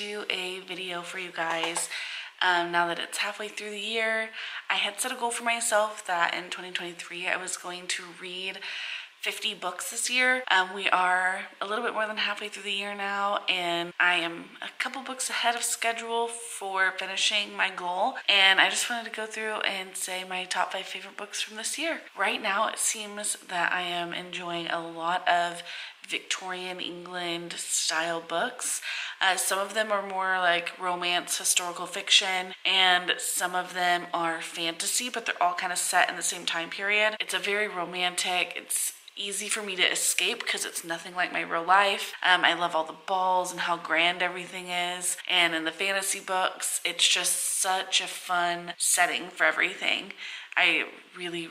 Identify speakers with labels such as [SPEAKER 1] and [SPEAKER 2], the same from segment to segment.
[SPEAKER 1] do a video for you guys. Now that it's halfway through the year, I had set a goal for myself that in 2023 I was going to read 50 books this year. We are a little bit more than halfway through the year now, and I am a couple books ahead of schedule for finishing my goal. And I just wanted to go through and say my top 5 favorite books from this year. Right now, it seems that I am enjoying a lot of Victorian England style books. Some of them are more like romance, historical fiction, and some of them are fantasy, but they're all kind of set in the same time period. It's a very romantic, it's easy for me to escape because it's nothing like my real life. I love all the balls and how grand everything is. And in the fantasy books, it's just such a fun setting for everything. I really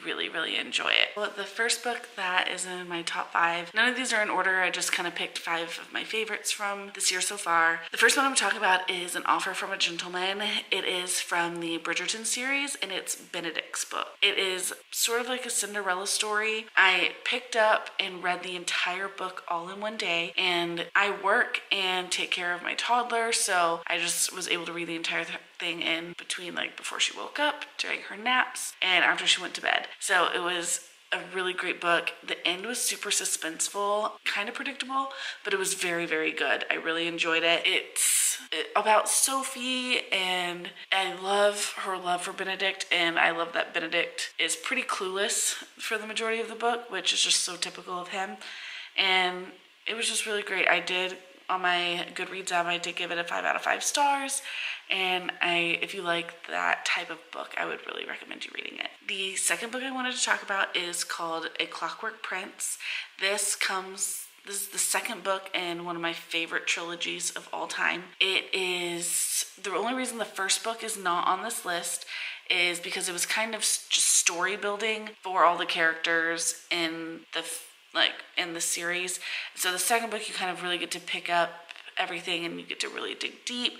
[SPEAKER 1] enjoy it. Well, the first book that is in my top 5, none of these are in order. I just kind of picked 5 of my favorites from this year so far. The first one I'm talking about is An Offer from a Gentleman. It is from the Bridgerton series, and it's Benedict's book. It is sort of like a Cinderella story. I picked up and read the entire book all in one day, and I work and take care of my toddler, so I just was able to read the entire thing in between, like before she woke up, during her naps, and after she went to bed. So it was a really great book. The end was super suspenseful, kind of predictable, but it was very good. I really enjoyed it. It's about Sophie, and I love her love for Benedict, and I love that Benedict is pretty clueless for the majority of the book, which is just so typical of him. And it was just really great. I did, on my Goodreads app, I did give it a 5 out of 5 stars. And if you like that type of book, I would really recommend you reading it. The second book I wanted to talk about is called A Clockwork Prince. This is the second book in one of my favorite trilogies of all time. It is, the only reason the first book is not on this list is because it was kind of just story building for all the characters in the series. So the second book, you kind of really get to pick up everything and you get to really dig deep.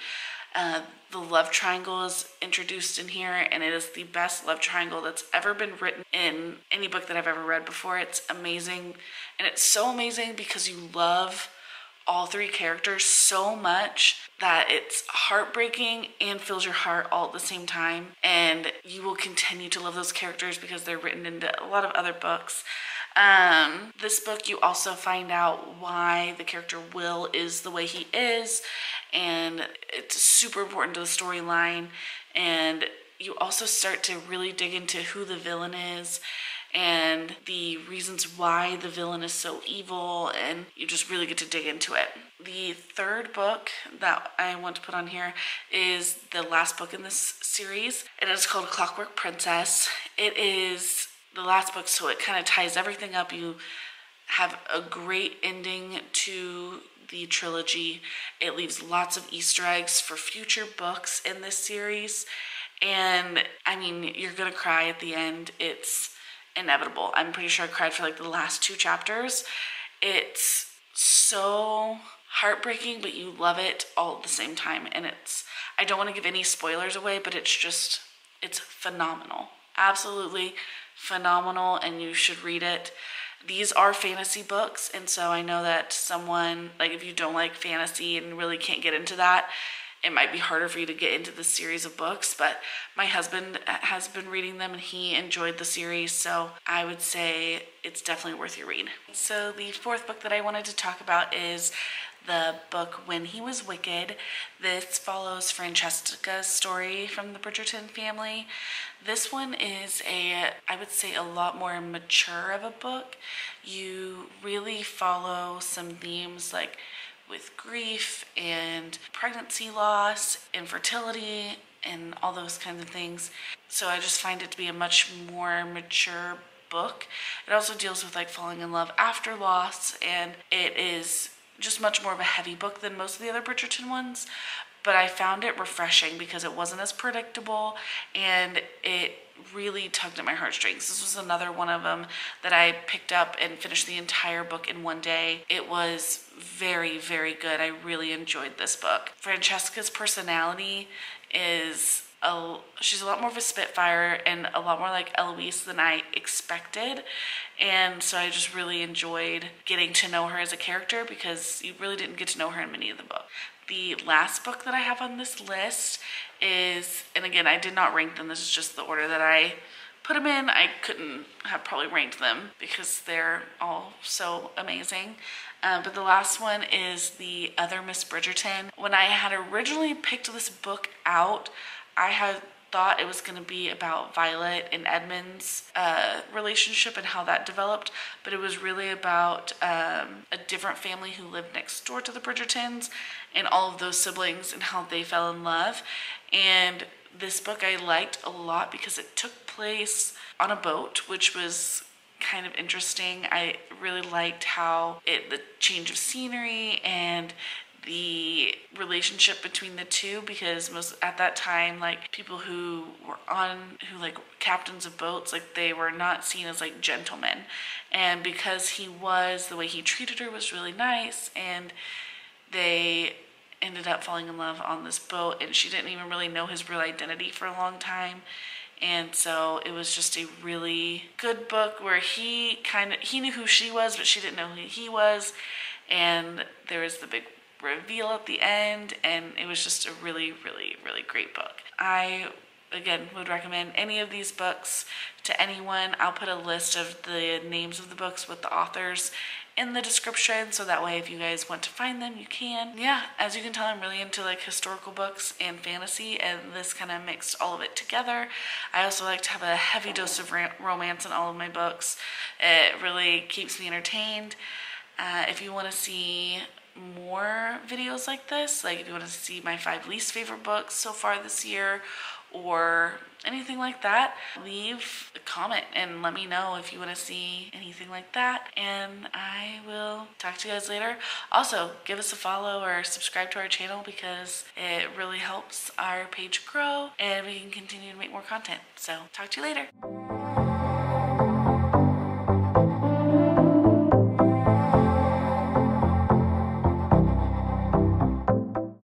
[SPEAKER 1] The love triangle is introduced in here, and it is the best love triangle that's ever been written in any book that I've ever read before. It's amazing, and it's so amazing because you love all 3 characters so much that it's heartbreaking and fills your heart all at the same time, and you will continue to love those characters because they're written into a lot of other books. This book, you also find out why the character Will is the way he is, and it's super important to the storyline, and you also start to really dig into who the villain is and the reasons why the villain is so evil, and you just really get to dig into it. The third book that I want to put on here is the last book in this series, and it's called Clockwork Princess. It is the last book, so it kind of ties everything up. You have a great ending to the trilogy. It leaves lots of Easter eggs for future books in this series, and I mean, you're gonna cry at the end. It's inevitable. I'm pretty sure I cried for like the last 2 chapters. It's so heartbreaking, but you love it all at the same time, and I don't want to give any spoilers away, but it's phenomenal. Absolutely phenomenal, and you should read it. These are fantasy books, and so I know that someone, like if you don't like fantasy and really can't get into that, it might be harder for you to get into this series of books, but my husband has been reading them and he enjoyed the series, so I would say it's definitely worth your read. So the fourth book that I wanted to talk about is the book When He Was Wicked. This follows Francesca's story from the Bridgerton family. This one is I would say a lot more mature of a book. You really follow some themes like with grief and pregnancy loss, infertility, and all those kinds of things. So I just find it to be a much more mature book. It also deals with like falling in love after loss, and it is just much more of a heavy book than most of the other Bridgerton ones, but I found it refreshing because it wasn't as predictable and it really tugged at my heartstrings. This was another one of them that I picked up and finished the entire book in one day. It was very good. I really enjoyed this book. Francesca's personality is she's a lot more of a spitfire and a lot more like Eloise than I expected, and so I just really enjoyed getting to know her as a character because you really didn't get to know her in many of the The last book that I have on this list is, and again, I did not rank them. This is just the order that I put them in. I couldn't have probably ranked them because they're all so amazing. But the last one is The Other Miss Bridgerton. When I had originally picked this book out, I had thought it was going to be about Violet and Edmund's relationship and how that developed, but it was really about a different family who lived next door to the Bridgertons and all of those siblings and how they fell in love. And this book I liked a lot because it took place on a boat, which was kind of interesting. I really liked how the change of scenery and the relationship between the two, because most at that time, like, people who were like captains of boats, like, they were not seen as like gentlemen, and because the way he treated her was really nice, and they ended up falling in love on this boat, and she didn't even really know his real identity for a long time. And so it was just a really good book where he knew who she was, but she didn't know who he was, and there was the big reveal at the end, and it was just a really, really, really great book. I, again, would recommend any of these books to anyone. I'll put a list of the names of the books with the authors in the description, so that way if you guys want to find them, you can. Yeah, as you can tell, I'm really into like historical books and fantasy, and this kind of mixed all of it together. I also like to have a heavy dose of romance in all of my books. It really keeps me entertained. If you want to see more videos like this, like if you want to see my 5 least favorite books so far this year or anything like that, leave a comment and let me know if you want to see anything like that, and I will talk to you guys later. Also, give us a follow or subscribe to our channel because it really helps our page grow and we can continue to make more content. So talk to you later.